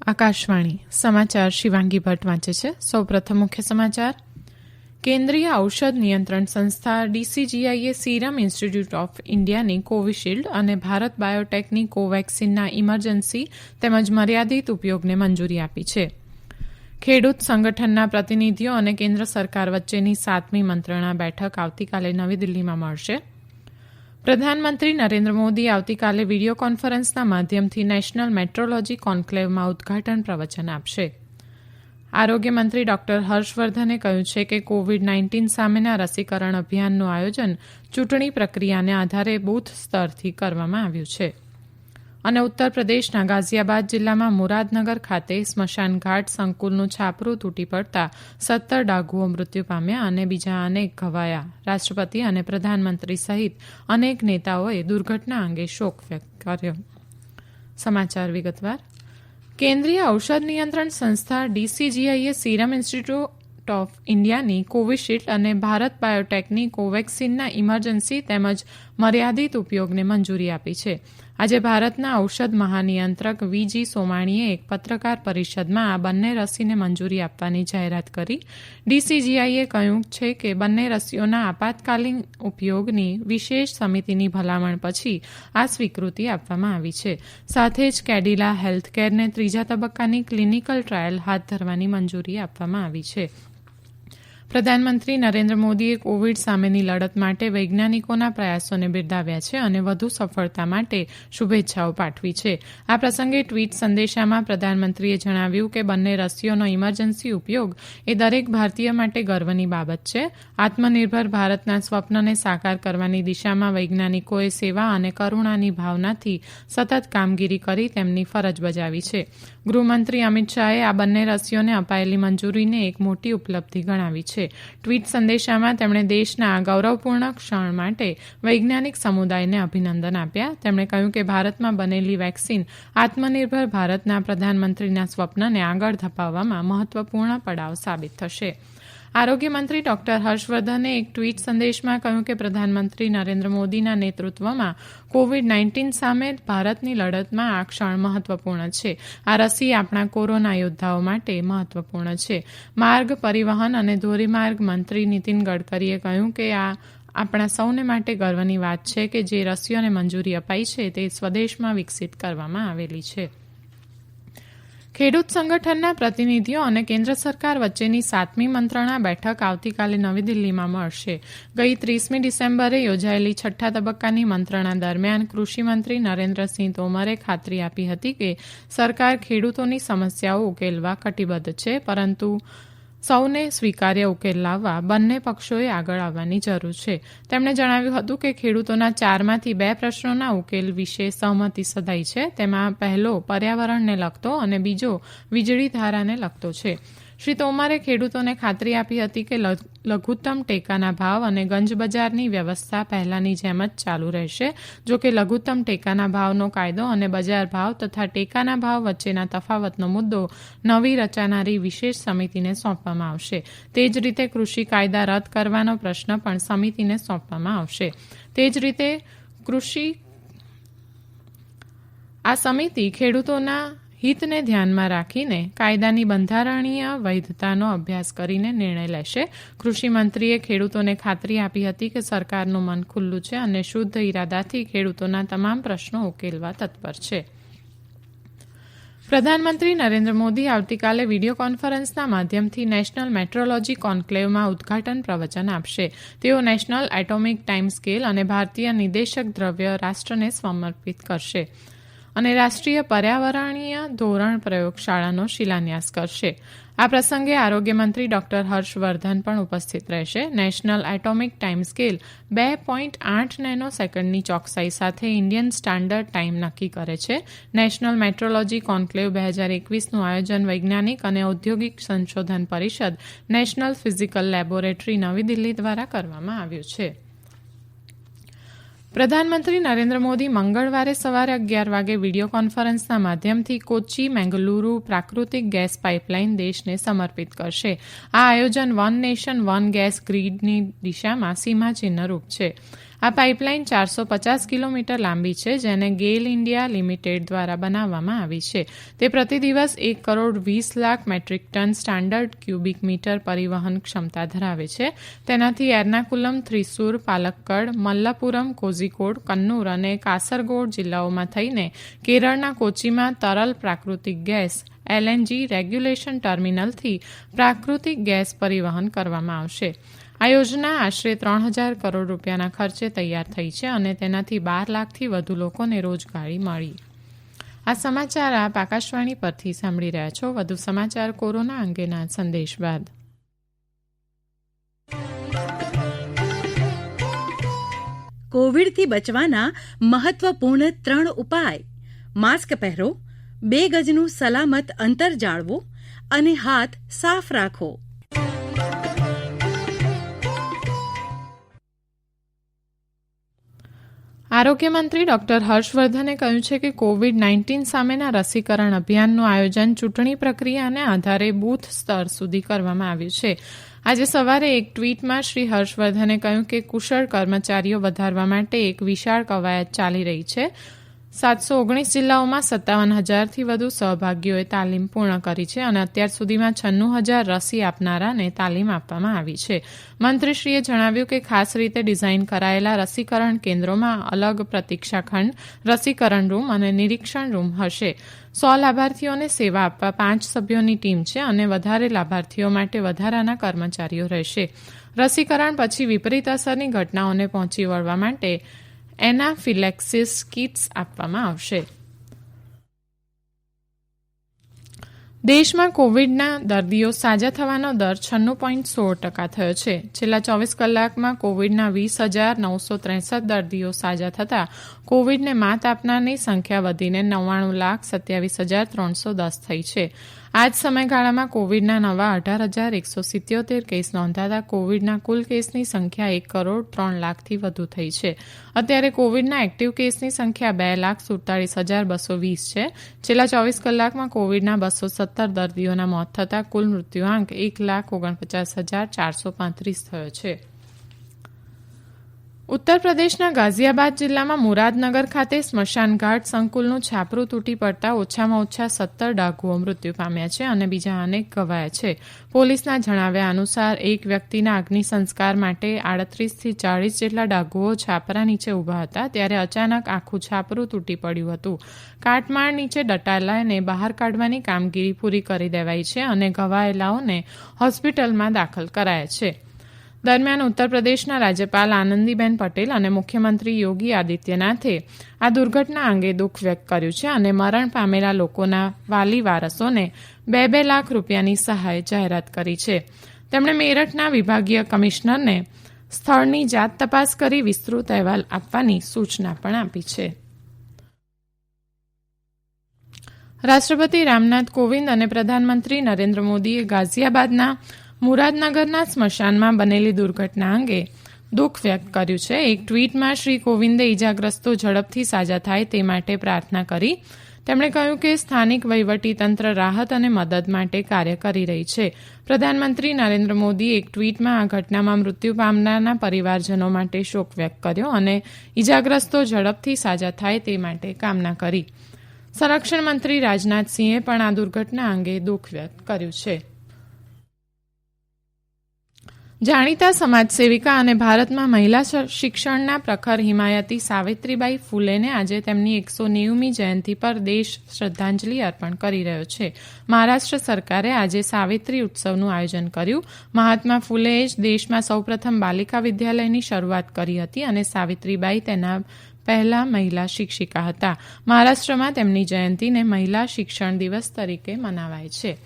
આકાશવાણી સમાચાર શિવાંગી ભટ્ટ વાંચે છે. સૌપ્રથમ મુખ્ય સમાચાર. કેન્દ્રીય ઔષધ નિયંત્રણ સંસ્થા ડીસીજીઆઈએ સીરમ ઇન્સ્ટિટ્યૂટ ઓફ ઇન્ડિયાની કોવિશિલ્ડ અને ભારત બાયોટેકની કોવેક્સિનના ઇમરજન્સી તેમજ મર્યાદિત ઉપયોગને મંજૂરી આપી છે. ખેડૂત સંગઠનના પ્રતિનિધિઓ અને કેન્દ્ર સરકાર વચ્ચેની 7મી મંત્રણા બેઠક આવતીકાલે નવી દિલ્હીમાં મળશે. પ્રધાનમંત્રી નરેન્દ્ર મોદી આવતીકાલે વીડિયો કોન્ફરન્સના માધ્યમથી નેશનલ મેટ્રોલોજી કોન્કલેવમાં ઉદઘાટન પ્રવચન આપશે. આરોગ્ય મંત્રી ડોક્ટર હર્ષવર્ધને કહ્યું છે કે કોવિડ-19 સામેના રસીકરણ અભિયાનનું આયોજન ચૂંટણી પ્રક્રિયાને આધારે બૂથ સ્તરથી કરવામાં આવ્યું છે. અને ઉત્તર પ્રદેશના ગાઝિયાબાદ જિલ્લામાં મુરાદનગર ખાતે સ્મશાન ઘાટ સંકુલનું છાપરું તૂટી પડતા 17 ડાકુઓ મૃત્યુ પામ્યા અને બીજા અનેક ઘવાયા. રાષ્ટ્રપતિ અને પ્રધાનમંત્રી સહિત અનેક નેતાઓએ દુર્ઘટના અંગે શોક વ્યક્ત કર્યો. સમાચાર વિગતવાર. કેન્દ્રીય ઔષધ નિયંત્રણ સંસ્થા ડીસીજીઆઈએ સીરમ ઇન્સ્ટિટ્યૂટ ઓફ ઇન્ડિયાની કોવિશિલ્ડ અને ભારત બાયોટેકની કોવેક્સિનના ઇમરજન્સી તેમજ મર્યાદિત ઉપયોગને મંજૂરી આપી છે. આજે ભારતના ઔષધ મહાનિયંત્રક વીજી સોમાણીએ એક પત્રકાર પરિષદમાં આ બંને રસીને મંજૂરી આપવાની જાહેરાત કરી. ડીસીજીઆઈએ કહ્યું છે કે બંને રસીઓના આપાતકાલીન ઉપયોગની વિશેષ સમિતિની ભલામણ પછી આ સ્વીકૃતિ આપવામાં આવી છે. સાથે જ કેડિલા હેલ્થકેરને ત્રીજા તબક્કાની ક્લિનિકલ ટ્રાયલ હાથ ધરવાની મંજૂરી આપવામાં આવી છે. પ્રધાનમંત્રી નરેન્દ્ર મોદીએ કોવિડ સામેની લડત માટે વૈજ્ઞાનિકોના પ્રયાસોને બિરદાવ્યા છે અને વધુ સફળતા માટે શુભેચ્છાઓ પાઠવી છે. આ પ્રસંગે ટ્વીટ સંદેશામાં પ્રધાનમંત્રીએ જણાવ્યું કે બંને રસીઓનો ઇમરજન્સી ઉપયોગ એ દરેક ભારતીય માટે ગર્વની બાબત છે. આત્મનિર્ભર ભારતના સ્વપ્નને સાકાર કરવાની દિશામાં વૈજ્ઞાનિકોએ સેવા અને કરુણાની ભાવનાથી સતત કામગીરી કરી તેમની ફરજ બજાવી છે. ગૃહમંત્રી અમિત શાહે આ બંને રસીઓને અપાયેલી મંજૂરીને એક મોટી ઉપલબ્ધિ ગણાવી છે. ટ્વીટ સંદેશામાં તેમણે દેશના આ ગૌરવપૂર્ણ ક્ષણ માટે વૈજ્ઞાનિક સમુદાયને અભિનંદન આપ્યા. તેમણે કહ્યું કે ભારતમાં બનેલી વેક્સિન આત્મનિર્ભર ભારતના પ્રધાનમંત્રીના સ્વપ્નને આગળ ધપાવવામાં મહત્વપૂર્ણ પડાવ સાબિત થશે. આરોગ્ય મંત્રી ડોક્ટર હર્ષવર્ધને એક ટ્વીટ સંદેશમાં કહ્યું કે પ્રધાનમંત્રી નરેન્દ્ર મોદીના નેતૃત્વમાં કોવિડ-19 સામે ભારતની લડતમાં આ ક્ષણ મહત્વપૂર્ણ છે. આ રસી આપણા કોરોના યોદ્ધાઓ માટે મહત્વપૂર્ણ છે. માર્ગ પરિવહન અને ધોરીમાર્ગ મંત્રી નીતિન ગડકરીએ કહ્યું કે આ આપણા સૌને માટે ગર્વની વાત છે કે જે રસીઓને મંજૂરી અપાઈ છે તે સ્વદેશમાં વિકસિત કરવામાં આવેલી છે. ખેડૂત સંગઠનના પ્રતિનિધિઓ અને કેન્દ્ર સરકાર વચ્ચેની 7મી મંત્રણા બેઠક આવતીકાલે નવી દિલ્હીમાં મળશે. ગઈ 30મી ડિસેમ્બરે યોજાયેલી 6ઠ્ઠા તબક્કાની મંત્રણા દરમિયાન કૃષિમંત્રી નરેન્દ્રસિંહ તોમરે ખાતરી આપી હતી કે સરકાર ખેડૂતોની સમસ્યાઓ ઉકેલવા કટિબદ્ધ છે, પરંતુ સૌને સ્વીકાર્ય ઉકેલ લાવવા બંને પક્ષોએ આગળ આવવાની જરૂર છે. તેમણે જણાવ્યું હતું કે ખેડૂતોના 4માંથી 2 પ્રશ્નોના ઉકેલ વિશે સહમતિ સધાઈ છે. તેમાં પહેલો પર્યાવરણને લગતો અને બીજો વીજળી ધારાને લગતો છે. શ્રી તોમરે ખેડૂતોને ખાતરી આપી હતી કે લઘુત્તમ ટેકાના ભાવ અને ગંજ બજારની વ્યવસ્થા પહેલાની જેમ જ ચાલુ રહેશે. જો કે લઘુત્તમ ટેકાના ભાવનો કાયદો અને બજાર ભાવ તથા ટેકાના ભાવ વચ્ચેના તફાવતનો મુદ્દો નવી રચાનારી વિશેષ સમિતિને સોંપવામાં આવશે. તે જ રીતે કૃષિ કાયદા રદ કરવાનો પ્રશ્ન પણ સમિતિને સોંપવામાં આવશે. તે જ રીતે આ સમિતિ ખેડૂતોના હિતને ધ્યાનમાં રાખીને કાયદાની બંધારણીય વૈધતાનો અભ્યાસ કરીને નિર્ણય લેશે. કૃષિમંત્રીએ ખેડૂતોને ખાતરી આપી હતી કે સરકારનું મન ખુલ્લું છે અને શુદ્ધ ઇરાદાથી ખેડૂતોના તમામ પ્રશ્નો ઉકેલવા તત્પર છે. પ્રધાનમંત્રી નરેન્દ્ર મોદી આવતીકાલે વીડિયો કોન્ફરન્સના માધ્યમથી નેશનલ મેટ્રોલોજી કોન્કલેવમાં ઉદઘાટન પ્રવચન આપશે. તેઓ નેશનલ એટોમિક ટાઇમ સ્કેલ અને ભારતીય નિદેશક દ્રવ્ય રાષ્ટ્રને સમર્પિત કરશે અને રાષ્ટ્રીય પર્યાવરણીય ધોરણ પ્રયોગશાળાનો શિલાન્યાસ કરશે. આ પ્રસંગે આરોગ્ય મંત્રી ડોક્ટર હર્ષવર્ધન પણ ઉપસ્થિત રહેશે. National atomic time scale 2.8 nano સેકન્ડની ચોકસાઈ સાથે ઇન્ડિયન સ્ટાન્ડર્ડ ટાઇમ નક્કી કરે છે. નેશનલ મેટ્રોલોજી કોન્કલેવ 2021નું આયોજન વૈજ્ઞાનિક અને ઔદ્યોગિક સંશોધન પરિષદ નેશનલ ફિઝિકલ લેબોરેટરી નવી દિલ્હી દ્વારા કરવામાં આવ્યું છે. પ્રધાનમંત્રી નરેન્દ્ર મોદી મંગળવારે સવારે 11 વાગે વીડિયો કોન્ફરન્સના માધ્યમથી કોચ્ચી મેંગલુરુ પ્રાકૃતિક ગેસ પાઇપલાઇન દેશને સમર્પિત કરશે. આ આયોજન વન નેશન વન ગેસ ગ્રીડની દિશામાં સીમાચિહ્નરૂપ છે. આ પાઇપલાઇન 450 કિલોમીટર લાંબી છે, જેને ગેલ ઇન્ડિયા લિમિટેડ દ્વારા બનાવવામાં આવી છે. તે પ્રતિ દિવસ 1 crore 20 lakh metric ton standard cubic metre પરિવહન ક્ષમતા ધરાવે છે. તેનાથી એર્નાકુલમ, થ્રીસુર, પાલક્કડ, મલ્લાપુરમ, કોઝિકોડ, કન્નૂર અને કાસરગોડ જિલ્લાઓમાં થઈને કેરળના કોચીમાં તરલ પ્રાકૃતિક ગેસ એલએનજી રેગ્યુલેશન ટર્મિનલથી પ્રાકૃતિક ગેસ પરિવહન કરવામાં આવશે. આ યોજના આશરે 3,000 કરોડ રૂપિયાના ખર્ચે તૈયાર થઈ છે અને તેનાથી 12 લાખથી વધુ લોકોને રોજગારી મળી. આ સમાચાર આપ આકાશવાણી પરથી સાંભળી રહ્યા છો. વધુ સમાચાર કોરોના અંગેના સંદેશ બાદ. કોવિડથી બચવાના મહત્વપૂર્ણ 3 ઉપાય: માસ્ક પહેરો, 2 ગજનું સલામત અંતર જાળવો અને હાથ સાફ રાખો. આરોગ્ય મંત્રી ડોક્ટર હર્ષવર્ધને કહ્યું છે કે કોવિડ-19 સામેના રસીકરણ અભિયાનનું આયોજન ચૂંટણી પ્રક્રિયાના આધારે બૂથ સ્તર સુધી કરવામાં આવ્યું છે. આજે સવારે એક ટ્વીટમાં શ્રી હર્ષવર્ધને કહ્યું કે કુશળ કર્મચારીઓ વધારવા માટે એક વિશાળ કવાયત ચાલી રહી છે. 719 જિલ્લાઓમાં 57,000થી વધુ સહભાગીઓએ તાલીમ પૂર્ણ કરી છે અને અત્યાર સુધીમાં 96,000 રસી આપનારાને તાલીમ આપવામાં આવી છે. મંત્રીશ્રીએ જણાવ્યું કે ખાસ રીતે ડિઝાઇન કરાયેલા રસીકરણ કેન્દ્રોમાં અલગ પ્રતીક્ષા ખંડ, રસીકરણ રૂમ અને નિરીક્ષણ રૂમ હશે. 100 લાભાર્થીઓને સેવા આપવા 5 સભ્યોની ટીમ છે અને વધારે લાભાર્થીઓ માટે વધારાના કર્મચારીઓ રહેશે. રસીકરણ પછી વિપરીત અસરની ઘટનાઓને પહોંચી વળવા માટે એનાફિલેક્સિસ કિટ્સ આપવામાં આવશે. દેશમાં કોવિડના દર્દીઓ સાજા થવાનો દર 96.16% થયો છે. છેલ્લા 24 કલાકમાં કોવિડના 20,963 દર્દીઓ સાજા થતાં કોવિડને માત આપનારની સંખ્યા વધીને 99,27,310 થઈ છે. આ જ સમયગાળામાં કોવિડના નવા 18,177 કેસ નોંધાતા કોવિડના કુલ કેસની સંખ્યા 1 કરોડ 3 લાખથી વધુ થઈ છે. અત્યારે કોવિડના એક્ટિવ કેસની સંખ્યા 2,47,220 છે. છેલ્લા 24 કલાકમાં કોવિડના 217 દર્દીઓના મોત થતાં કુલ મૃત્યુઆંક 1,49,435 થયો છે. ઉત્તર પ્રદેશના ગાઝિયાબાદ જિલ્લામાં મુરાદનગર ખાતે સ્મશાન ઘાટ સંકુલનું છાપરું તૂટી પડતા ઓછામાં ઓછા 17 ડાકુઓ મૃત્યુ પામ્યા છે અને બીજા અનેક ઘવાયા છે. પોલીસના જણાવ્યા અનુસાર એક વ્યક્તિના અગ્નિ સંસ્કાર માટે 38થી 40 જેટલા ડાકુઓ છાપરા નીચે ઉભા હતા ત્યારે અચાનક આખું છાપરું તૂટી પડ્યું હતું. કાટમાળ નીચે દટાયેલાને બહાર કાઢવાની કામગીરી પૂરી કરી દેવાઈ છે અને ઘવાયેલાઓને હોસ્પિટલમાં દાખલ કરાયા છે. દરમિયાન ઉત્તર પ્રદેશના રાજ્યપાલ આનંદીબેન પટેલ અને મુખ્યમંત્રી યોગી આદિત્યનાથે આ દુર્ઘટના અંગે દુઃખ વ્યક્ત કર્યું છે અને મરણ પામેલા લોકોના વાલી વારસોને 2-2 લાખ રૂપિયાની સહાય જાહેરાત કરી છે. તેમણે મેરઠના વિભાગીય કમિશનરને સ્થળની જાત તપાસ કરી વિસ્તૃત અહેવાલ આપવાની સૂચના પણ આપી છે. રાષ્ટ્રપતિ રામનાથ કોવિંદ અને પ્રધાનમંત્રી નરેન્દ્ર મોદીએ ગાઝિયાબાદના મુરાદનગરના સ્મશાનમાં બનેલી દુર્ઘટના અંગે દુઃખ વ્યક્ત કર્યું છે. એક ટ્વીટમાં શ્રી કોવિંદે ઇજાગ્રસ્તો ઝડપથી સાજા થાય તે માટે પ્રાર્થના કરી. તેમણે કહ્યું કે સ્થાનિક વહીવટીતંત્ર રાહત અને મદદ માટે કાર્ય કરી રહી છે. પ્રધાનમંત્રી નરેન્દ્ર મોદીએ એક ટ્વીટમાં આ ઘટનામાં મૃત્યુ પામનારના પરિવારજનો માટે શોક વ્યક્ત કર્યો અને ઇજાગ્રસ્તો ઝડપથી સાજા થાય તે માટે કામના કરી. સંરક્ષણ મંત્રી રાજનાથસિંહે પણ આ દુર્ઘટના અંગે દુઃખ વ્યક્ત કર્યું છે. જાણીતા સમાજસેવિકા અને ભારતમાં મહિલા શિક્ષણના પ્રખર હિમાયતી સાવિત્રીબાઈ ફૂલેને આજે તેમની 190મી જયંતિ પર દેશ શ્રદ્ધાંજલિ અર્પણ કરી રહ્યો છે. મહારાષ્ટ્ર સરકારે આજે સાવિત્રી ઉત્સવનું આયોજન કર્યું. મહાત્મા ફૂલેએ જ દેશમાં સૌપ્રથમ બાલિકા વિદ્યાલયની શરૂઆત કરી હતી અને સાવિત્રીબાઈ તેના પહેલા મહિલા શિક્ષિકા હતા. મહારાષ્ટ્રમાં તેમની જયંતિને મહિલા શિક્ષણ દિવસ તરીકે મનાવાય છે.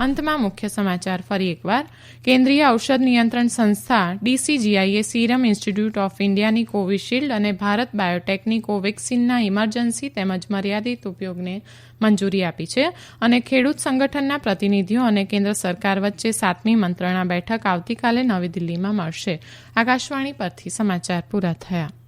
અંતમાં મુખ્ય સમાચાર ફરી એકવાર. કેન્દ્રીય ઔષધ નિયંત્રણ સંસ્થા ડીસીજીઆઈએ સીરમ ઇન્સ્ટિટ્યૂટ ઓફ ઇન્ડિયાની કોવિશિલ્ડ અને ભારત બાયોટેકની કોવેક્સિનના ઇમરજન્સી તેમજ મર્યાદિત ઉપયોગને મંજૂરી આપી છે અને ખેડૂત સંગઠનના પ્રતિનિધિઓ અને કેન્દ્ર સરકાર વચ્ચે 7મી મંત્રણા બેઠક આવતીકાલે નવી દિલ્હીમાં મળશે. આકાશવાણી પરથી સમાચાર પૂરા થયા.